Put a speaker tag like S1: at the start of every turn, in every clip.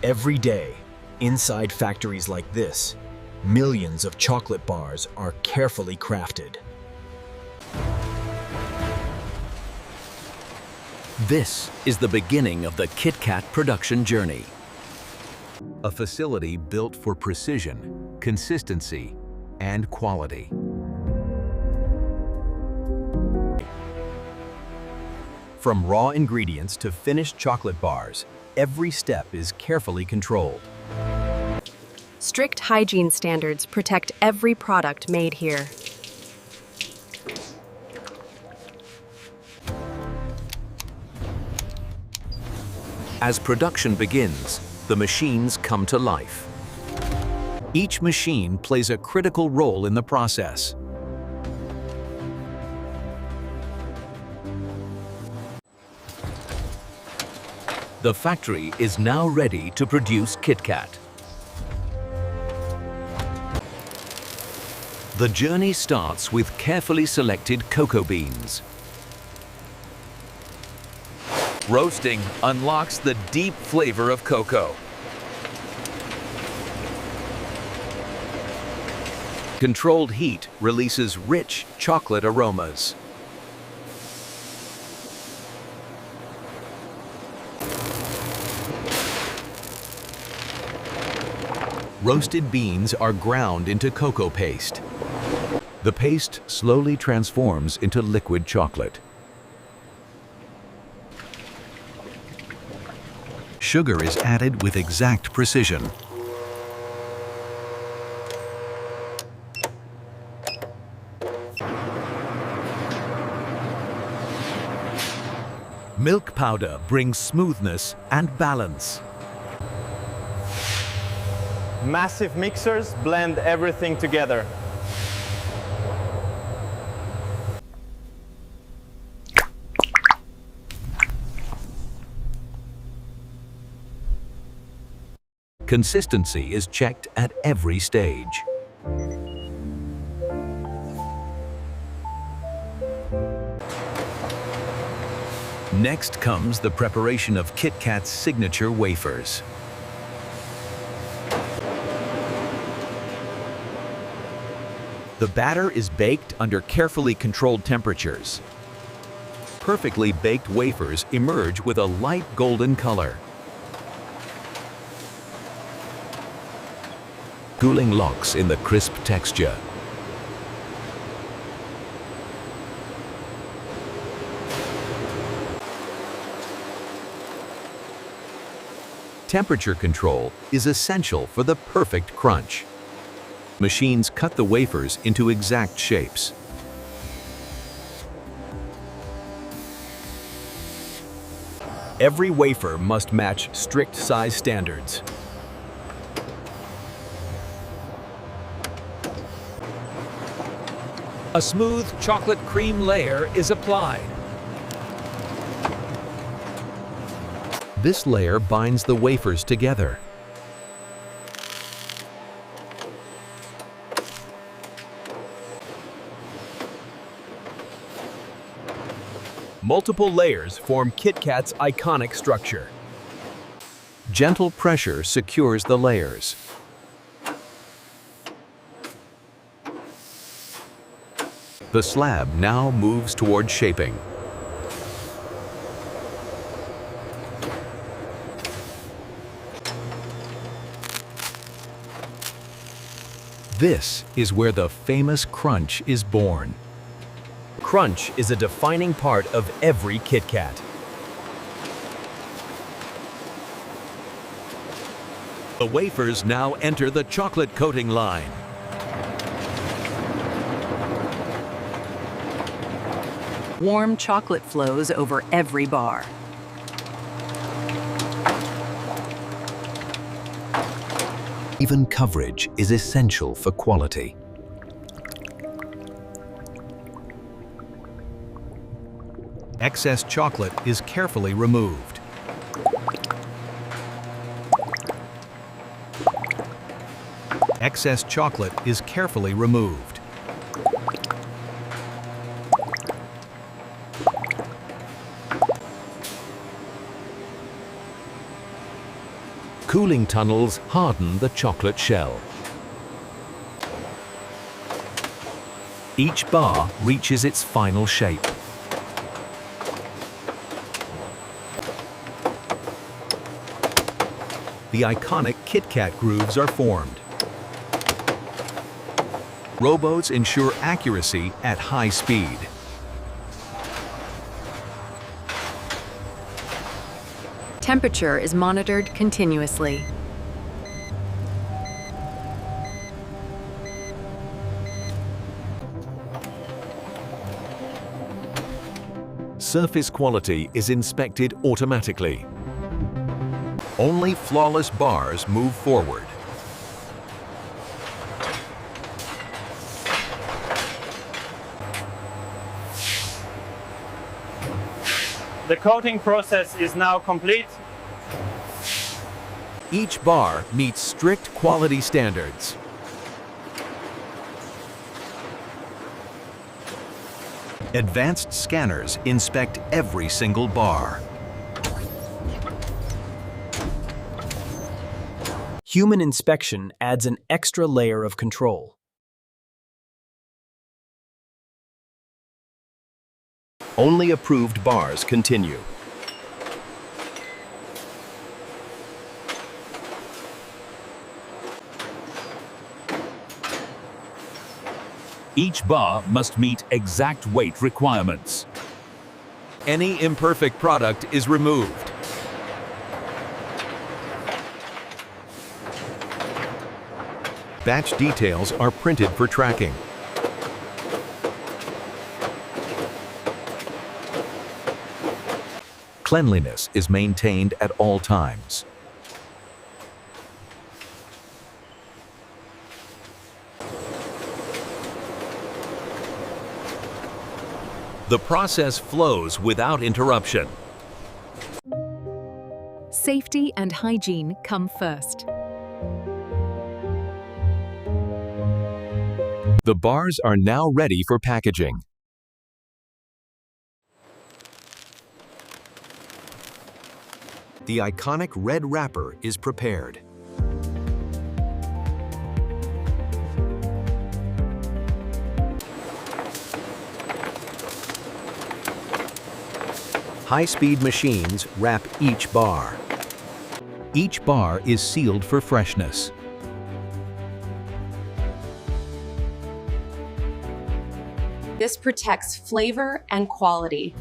S1: Every day, inside factories like this, millions of chocolate bars are carefully crafted.
S2: This is the beginning of the KitKat production journey. A facility built for precision, consistency, and quality.
S1: From raw ingredients to finished chocolate bars, every step is carefully controlled.
S3: Strict hygiene standards protect every product made here.
S2: As production begins, the machines come to life. Each machine plays a critical role in the process. The factory is now ready to produce KitKat. The journey starts with carefully selected cocoa beans. Roasting unlocks the deep flavor of cocoa. Controlled heat releases rich chocolate aromas. Roasted beans are ground into cocoa paste. The paste slowly transforms into liquid chocolate. Sugar is added with exact precision. Milk powder brings smoothness and balance.
S4: Massive mixers blend everything together.
S2: Consistency is checked at every stage. Next comes the preparation of KitKat's signature wafers. The batter is baked under carefully controlled temperatures. Perfectly baked wafers emerge with a light golden color. Cooling locks in the crisp texture. Temperature control is essential for the perfect crunch. Machines cut the wafers into exact shapes.
S1: Every wafer must match strict size standards.
S5: A smooth chocolate cream layer is applied.
S2: This layer binds the wafers together.
S1: Multiple layers form KitKat's iconic structure.
S2: Gentle pressure secures the layers. The slab now moves toward shaping. This is where the famous crunch is born.
S1: Crunch is a defining part of every KitKat.
S2: The wafers now enter the chocolate coating line.
S6: Warm chocolate flows over every bar.
S2: Even coverage is essential for quality. Excess chocolate is carefully removed. Excess chocolate is carefully removed. Cooling tunnels harden the chocolate shell. Each bar reaches its final shape. The iconic KitKat grooves are formed. Robots ensure accuracy at high speed.
S3: Temperature is monitored continuously.
S2: Surface quality is inspected automatically. Only flawless bars move forward.
S4: The coating process is now complete.
S2: Each bar meets strict quality standards. Advanced scanners inspect every single bar.
S1: Human inspection adds an extra layer of control.
S2: Only approved bars continue.
S5: Each bar must meet exact weight requirements.
S2: Any imperfect product is removed. Batch details are printed for tracking. Cleanliness is maintained at all times. The process flows without interruption.
S7: Safety and hygiene come first.
S2: The bars are now ready for packaging. The iconic red wrapper is prepared. High-speed machines wrap each bar. Each bar is sealed for freshness.
S3: This protects flavor and quality.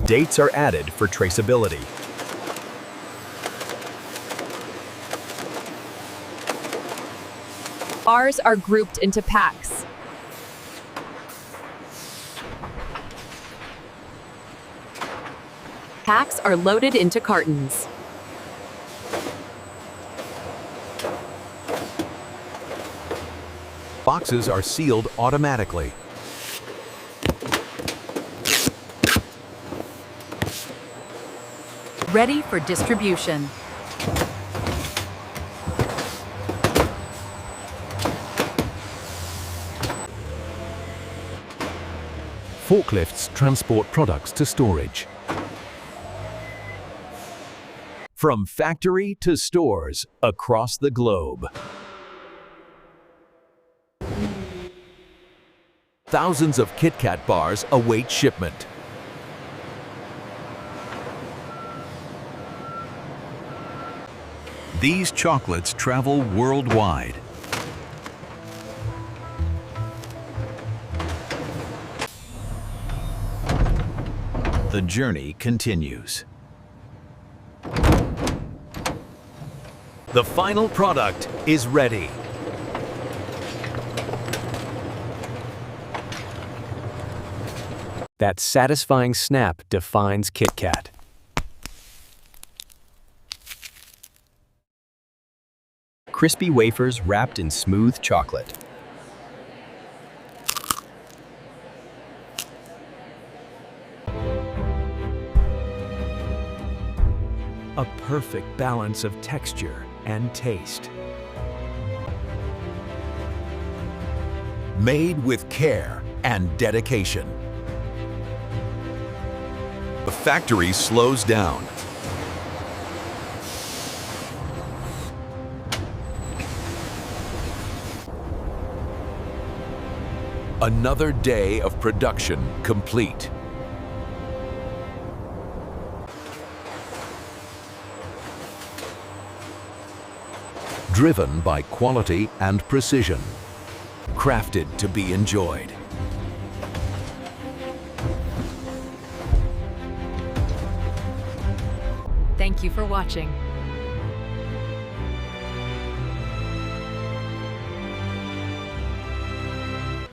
S1: Dates are added for traceability.
S3: Bars are grouped into packs. Packs are loaded into cartons.
S2: Boxes are sealed automatically.
S6: Ready for distribution.
S2: Forklifts transport products to storage. From factory to stores across the globe. Thousands of KitKat bars await shipment. These chocolates travel worldwide. The journey continues. The final product is ready.
S1: That satisfying snap defines KitKat. Crispy wafers wrapped in smooth chocolate. A perfect balance of texture and taste.
S2: Made with care and dedication. The factory slows down. Another day of production complete. Driven by quality and precision. Crafted to be enjoyed.
S7: Thank you for watching.